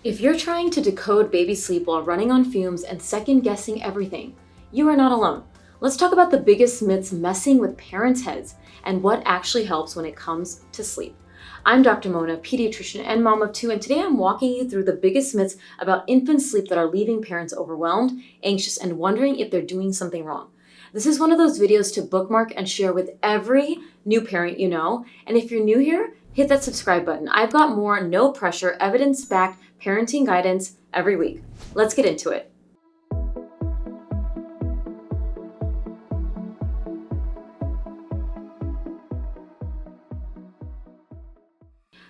If you're trying to decode baby sleep while running on fumes and second-guessing everything, you are not alone. Let's talk about the biggest myths messing with parents' heads and what actually helps when it comes to sleep. I'm Dr. Mona, pediatrician and mom of two, and today I'm walking you through the biggest myths about infant sleep that are leaving parents overwhelmed, anxious, and wondering if they're doing something wrong. This is one of those videos to bookmark and share with every new parent you know, and if you're new here, hit that subscribe button. I've got more no pressure, evidence-backed parenting guidance every week. Let's get into it.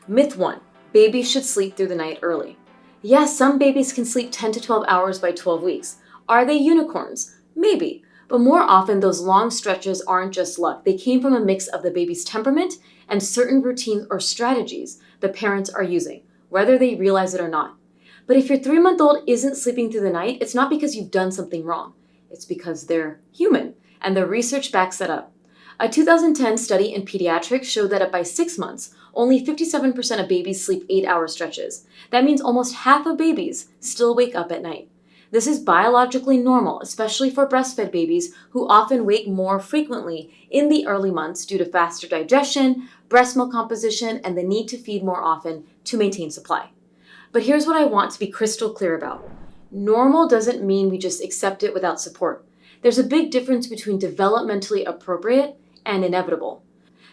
Myth 1. Babies should sleep through the night early. Yes, some babies can sleep 10 to 12 hours by 12 weeks. Are they unicorns? Maybe. But more often, those long stretches aren't just luck. They came from a mix of the baby's temperament and certain routines or strategies the parents are using, whether they realize it or not. But if your 3-month-old isn't sleeping through the night, it's not because you've done something wrong. It's because they're human, and the research backs that up. A 2010 study in pediatrics showed that by 6 months, only 57% of babies sleep 8-hour stretches. That means almost half of babies still wake up at night. This is biologically normal, especially for breastfed babies who often wake more frequently in the early months due to faster digestion, breast milk composition, and the need to feed more often to maintain supply. But here's what I want to be crystal clear about. Normal doesn't mean we just accept it without support. There's a big difference between developmentally appropriate and inevitable.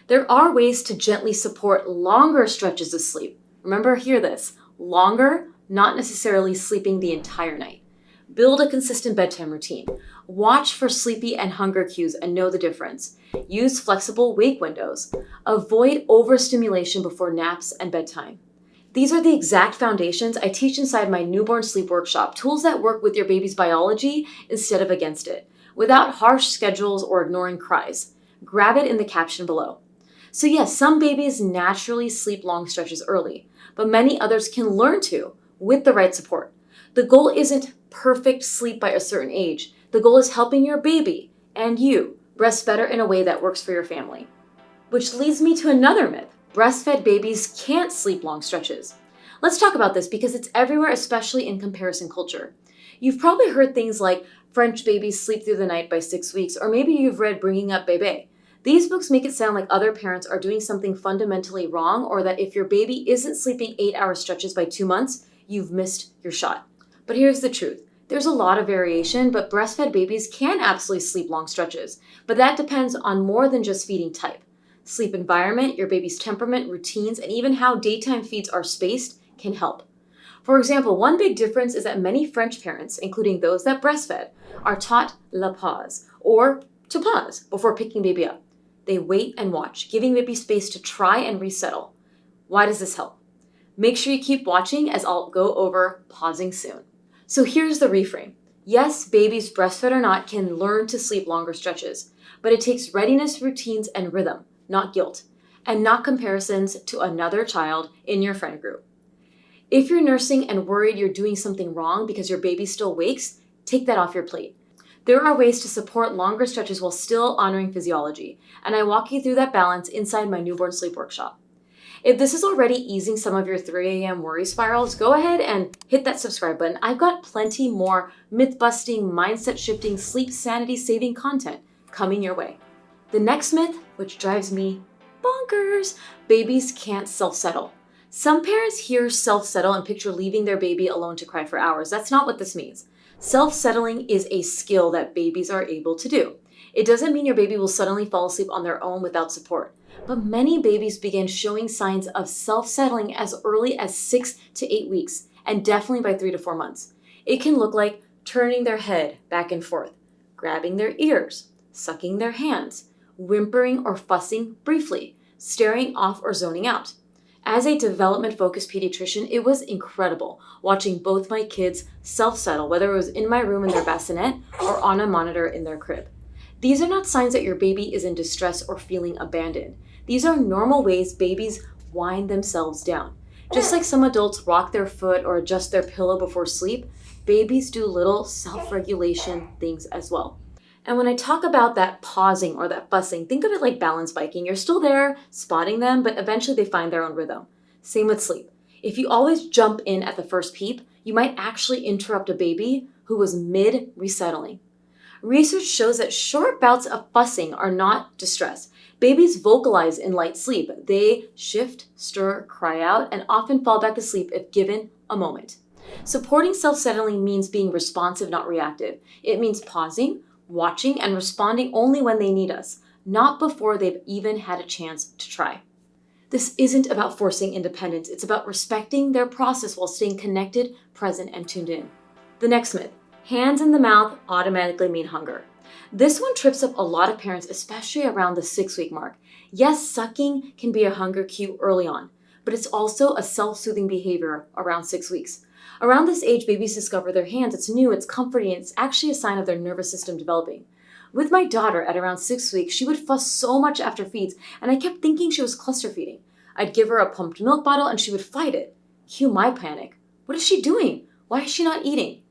There are ways to gently support longer stretches of sleep. Remember, hear this, longer, not necessarily sleeping the entire night. Build a consistent bedtime routine. Watch for sleepy and hunger cues and know the difference. Use flexible wake windows. Avoid overstimulation before naps and bedtime. These are the exact foundations I teach inside my newborn sleep workshop, tools that work with your baby's biology instead of against it, without harsh schedules or ignoring cries. Grab it in the caption below. So yes, some babies naturally sleep long stretches early, but many others can learn to with the right support. The goal isn't perfect sleep by a certain age. The goal is helping your baby and you rest better in a way that works for your family. Which leads me to another myth. Breastfed babies can't sleep long stretches. Let's talk about this because it's everywhere, especially in comparison culture. You've probably heard things like French babies sleep through the night by 6 weeks, or maybe you've read Bringing Up Bébé. These books make it sound like other parents are doing something fundamentally wrong, or that if your baby isn't sleeping 8-hour stretches by 2 months, you've missed your shot. But here's the truth. There's a lot of variation, but breastfed babies can absolutely sleep long stretches. But that depends on more than just feeding type. Sleep environment, your baby's temperament, routines, and even how daytime feeds are spaced can help. For example, one big difference is that many French parents, including those that breastfed, are taught la pause, or to pause before picking baby up. They wait and watch, giving baby space to try and resettle. Why does this help? Make sure you keep watching as I'll go over pausing soon. So here's the reframe. Yes, babies, breastfed or not, can learn to sleep longer stretches, but it takes readiness, routines, and rhythm, not guilt, and not comparisons to another child in your friend group. If you're nursing and worried you're doing something wrong because your baby still wakes, take that off your plate. There are ways to support longer stretches while still honoring physiology, and I walk you through that balance inside my newborn sleep workshop. If this is already easing some of your 3 a.m. worry spirals, go ahead and hit that subscribe button. I've got plenty more myth-busting, mindset-shifting, sleep sanity-saving content coming your way. The next myth, which drives me bonkers, babies can't self-settle. Some parents hear self-settle and picture leaving their baby alone to cry for hours. That's not what this means. Self-settling is a skill that babies are able to do. It doesn't mean your baby will suddenly fall asleep on their own without support. But many babies begin showing signs of self-settling as early as 6 to 8 weeks, and definitely by 3 to 4 months. It can look like turning their head back and forth, grabbing their ears, sucking their hands, whimpering or fussing briefly, staring off or zoning out. As a development-focused pediatrician, it was incredible watching both my kids self-settle, whether it was in my room in their bassinet or on a monitor in their crib. These are not signs that your baby is in distress or feeling abandoned. These are normal ways babies wind themselves down. Just like some adults rock their foot or adjust their pillow before sleep, babies do little self-regulation things as well. And when I talk about that pausing or that fussing, think of it like balance biking. You're still there spotting them, but eventually they find their own rhythm. Same with sleep. If you always jump in at the first peep, you might actually interrupt a baby who was mid-resettling. Research shows that short bouts of fussing are not distress. Babies vocalize in light sleep. They shift, stir, cry out, and often fall back asleep if given a moment. Supporting self-settling means being responsive, not reactive. It means pausing, watching, and responding only when they need us, not before they've even had a chance to try. This isn't about forcing independence. It's about respecting their process while staying connected, present, and tuned in. The next myth, hands in the mouth automatically mean hunger. This one trips up a lot of parents, especially around the 6-week mark. Yes, sucking can be a hunger cue early on, but it's also a self-soothing behavior around 6 weeks. Around this age, babies discover their hands. It's new, it's comforting, and it's actually a sign of their nervous system developing. With my daughter at around 6 weeks, she would fuss so much after feeds, and I kept thinking she was cluster feeding. I'd give her a pumped milk bottle and she would fight it. Cue my panic. What is she doing? Why is she not eating?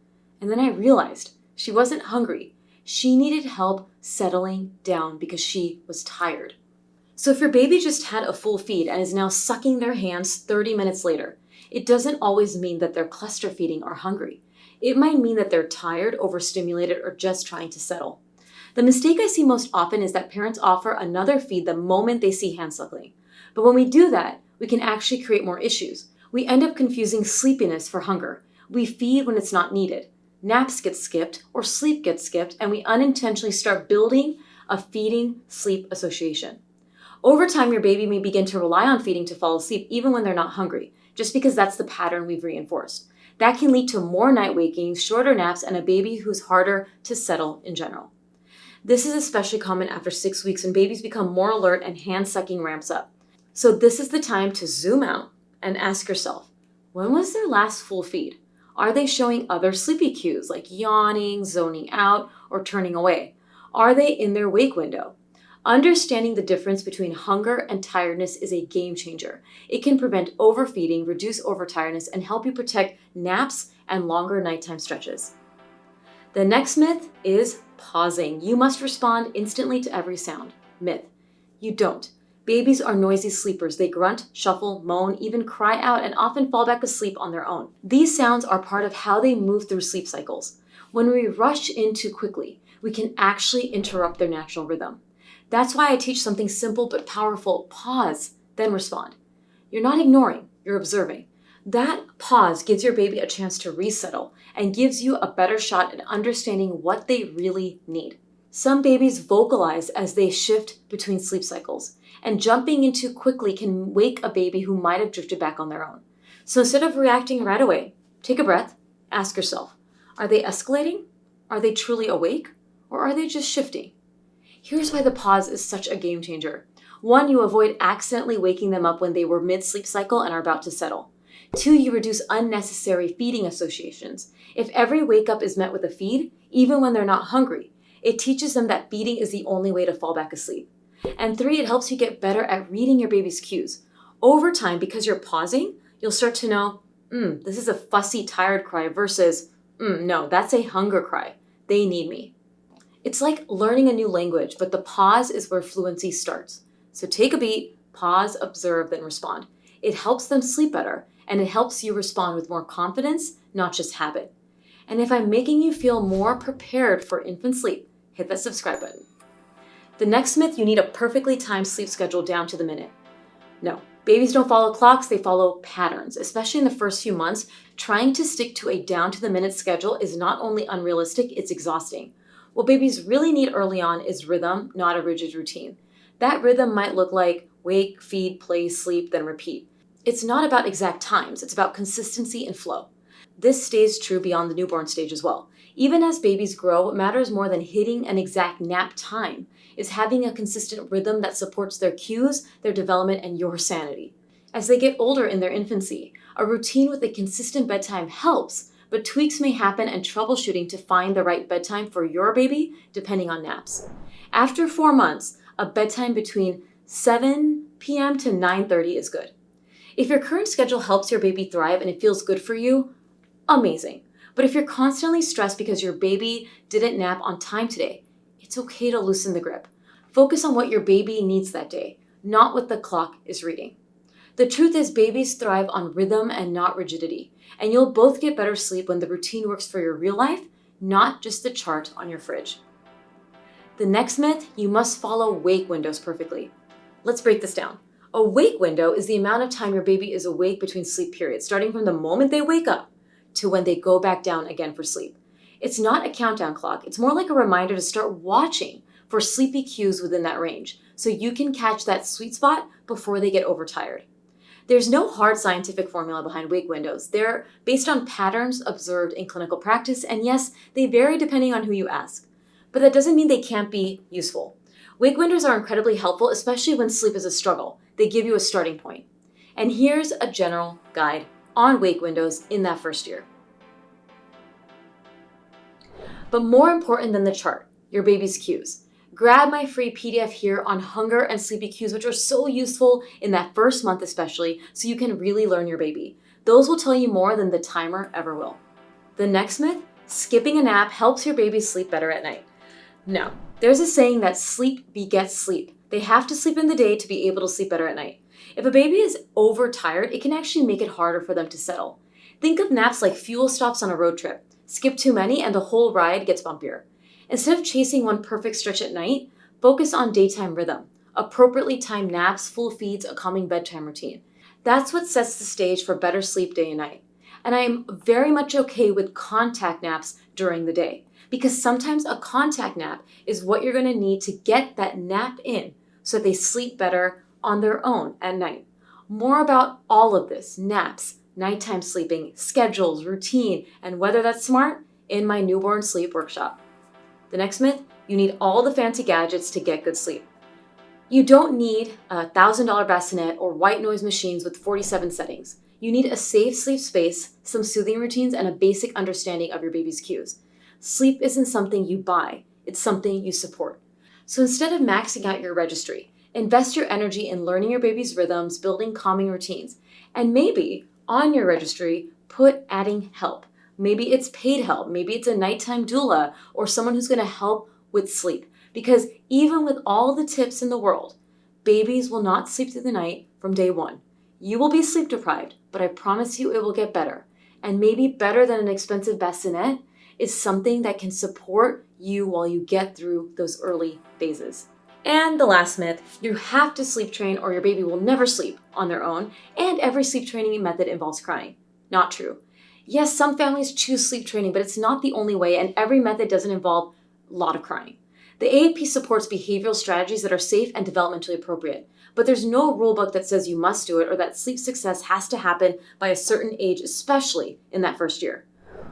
And then I realized she wasn't hungry. She needed help settling down because she was tired. So if your baby just had a full feed and is now sucking their hands 30 minutes later, it doesn't always mean that they're cluster feeding or hungry. It might mean that they're tired, overstimulated, or just trying to settle. The mistake I see most often is that parents offer another feed the moment they see hand suckling. But when we do that, we can actually create more issues. We end up confusing sleepiness for hunger. We feed when it's not needed. Naps get skipped or sleep gets skipped, and we unintentionally start building a feeding-sleep association. Over time, your baby may begin to rely on feeding to fall asleep even when they're not hungry, just because that's the pattern we've reinforced. That can lead to more night wakings, shorter naps, and a baby who's harder to settle in general. This is especially common after 6 weeks when babies become more alert and hand-sucking ramps up. So this is the time to zoom out and ask yourself, when was their last full feed? Are they showing other sleepy cues like yawning, zoning out, or turning away? Are they in their wake window? Understanding the difference between hunger and tiredness is a game changer. It can prevent overfeeding, reduce overtiredness, and help you protect naps and longer nighttime stretches. The next myth is pausing. You must respond instantly to every sound. Myth. You don't. Babies are noisy sleepers. They grunt, shuffle, moan, even cry out, and often fall back asleep on their own. These sounds are part of how they move through sleep cycles. When we rush in too quickly, we can actually interrupt their natural rhythm. That's why I teach something simple but powerful. Pause, then respond. You're not ignoring, you're observing. That pause gives your baby a chance to resettle and gives you a better shot at understanding what they really need. Some babies vocalize as they shift between sleep cycles, and jumping in too quickly can wake a baby who might have drifted back on their own. So instead of reacting right away, take a breath, ask yourself, are they escalating? Are they truly awake? Or are they just shifting? Here's why the pause is such a game changer. 1, you avoid accidentally waking them up when they were mid-sleep cycle and are about to settle. 2, you reduce unnecessary feeding associations. If every wake up is met with a feed, even when they're not hungry, it teaches them that feeding is the only way to fall back asleep. And 3, it helps you get better at reading your baby's cues. Over time, because you're pausing, you'll start to know, this is a fussy, tired cry versus, no, that's a hunger cry. They need me. It's like learning a new language, but the pause is where fluency starts. So take a beat, pause, observe, then respond. It helps them sleep better, and it helps you respond with more confidence, not just habit. And if I'm making you feel more prepared for infant sleep, hit that subscribe button. The next myth, you need a perfectly timed sleep schedule down to the minute. No, babies don't follow clocks, they follow patterns. Especially in the first few months, trying to stick to a down to the minute schedule is not only unrealistic, it's exhausting. What babies really need early on is rhythm, not a rigid routine. That rhythm might look like wake, feed, play, sleep, then repeat. It's not about exact times, it's about consistency and flow. This stays true beyond the newborn stage as well. Even as babies grow, what matters more than hitting an exact nap time is having a consistent rhythm that supports their cues, their development, and your sanity. As they get older in their infancy, a routine with a consistent bedtime helps, but tweaks may happen and troubleshooting to find the right bedtime for your baby depending on naps. After 4 months, a bedtime between 7 p.m. to 9:30 is good. If your current schedule helps your baby thrive and it feels good for you, amazing. But if you're constantly stressed because your baby didn't nap on time today, it's okay to loosen the grip. Focus on what your baby needs that day, not what the clock is reading. The truth is babies thrive on rhythm and not rigidity, and you'll both get better sleep when the routine works for your real life, not just the chart on your fridge. The next myth, you must follow wake windows perfectly. Let's break this down. A wake window is the amount of time your baby is awake between sleep periods, starting from the moment they wake up to when they go back down again for sleep. It's not a countdown clock. It's more like a reminder to start watching for sleepy cues within that range so you can catch that sweet spot before they get overtired. There's no hard scientific formula behind wake windows. They're based on patterns observed in clinical practice, and yes, they vary depending on who you ask. But that doesn't mean they can't be useful. Wake windows are incredibly helpful, especially when sleep is a struggle. They give you a starting point. And here's a general guide on wake windows in that first year. But more important than the chart, your baby's cues. Grab my free PDF here on hunger and sleepy cues, which are so useful in that first month especially, so you can really learn your baby. Those will tell you more than the timer ever will. The next myth, skipping a nap helps your baby sleep better at night. No, there's a saying that sleep begets sleep. They have to sleep in the day to be able to sleep better at night. If a baby is overtired, it can actually make it harder for them to settle. Think of naps like fuel stops on a road trip. Skip too many and the whole ride gets bumpier. Instead of chasing one perfect stretch at night, focus on daytime rhythm. Appropriately timed naps, full feeds, a calming bedtime routine. That's what sets the stage for better sleep day and night. And I am very much okay with contact naps during the day, because sometimes a contact nap is what you're going to need to get that nap in so that they sleep better on their own at night. More about all of this, naps, nighttime sleeping, schedules, routine, and whether that's smart in my newborn sleep workshop. The next myth, you need all the fancy gadgets to get good sleep. You don't need a $1,000 bassinet or white noise machines with 47 settings. You need a safe sleep space, some soothing routines, and a basic understanding of your baby's cues. Sleep isn't something you buy, it's something you support. So instead of maxing out your registry, invest your energy in learning your baby's rhythms, building calming routines, and maybe on your registry, put adding help. Maybe it's paid help, maybe it's a nighttime doula or someone who's going to help with sleep. Because even with all the tips in the world, babies will not sleep through the night from day one. You will be sleep deprived, but I promise you it will get better. And maybe better than an expensive bassinet is something that can support you while you get through those early phases. And the last myth, you have to sleep train or your baby will never sleep on their own, and every sleep training method involves crying. Not true. Yes, some families choose sleep training, but it's not the only way, and every method doesn't involve a lot of crying. The AAP supports behavioral strategies that are safe and developmentally appropriate, but there's no rule book that says you must do it or that sleep success has to happen by a certain age, especially in that first year.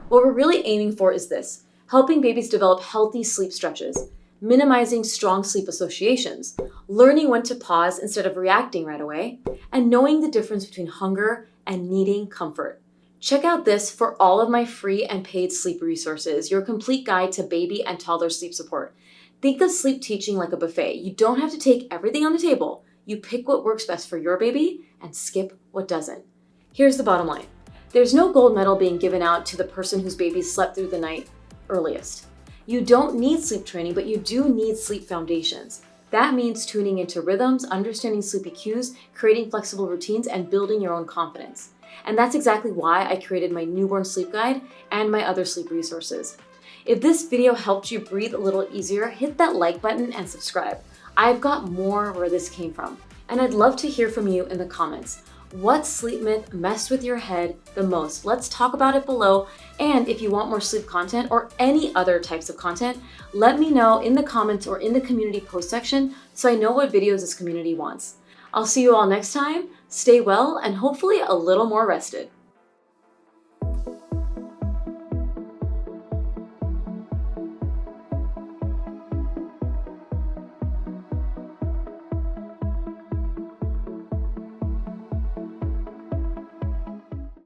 What we're really aiming for is this, helping babies develop healthy sleep stretches, minimizing strong sleep associations, learning when to pause instead of reacting right away, and knowing the difference between hunger and needing comfort. Check out this for all of my free and paid sleep resources, your complete guide to baby and toddler sleep support. Think of sleep teaching like a buffet. You don't have to take everything on the table. You pick what works best for your baby and skip what doesn't. Here's the bottom line. There's no gold medal being given out to the person whose baby slept through the night earliest. You don't need sleep training, but you do need sleep foundations. That means tuning into rhythms, understanding sleepy cues, creating flexible routines, and building your own confidence. And that's exactly why I created my newborn sleep guide and my other sleep resources. If this video helped you breathe a little easier, hit that like button and subscribe. I've got more where this came from, and I'd love to hear from you in the comments. What sleep myth messed with your head the most? Let's talk about it below. And if you want more sleep content or any other types of content, let me know in the comments or in the community post section so I know what videos this community wants. I'll see you all next time. Stay well and hopefully a little more rested.